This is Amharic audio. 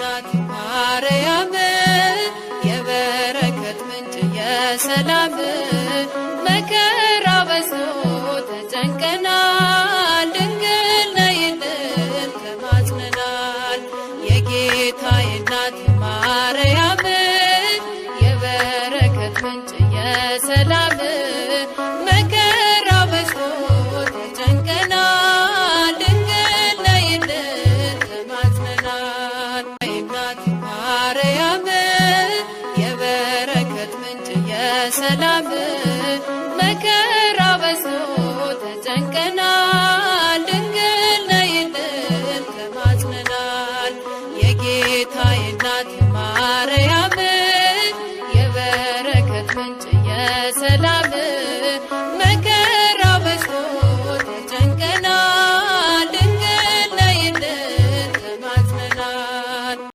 እናት ማርያም የበረከት ምንጭ የሰላም መከራ በዝቶ ተጨንቀናል ድንግል ነይልን ተማጽነናል። የጌታዬ እናት ማርያም የበረከት ምንጭ የሰላም መከራ በዝቶ ተጨንቀናል ድንግል ነይልን ተማጽነናል። እናት ማርያም የበረከት ምንጭ የሰላም መከራ በዝቶ ተጨንቀናል ድንግል ነይልን ተማጽነናል። የጌታዬ እናት ማርያም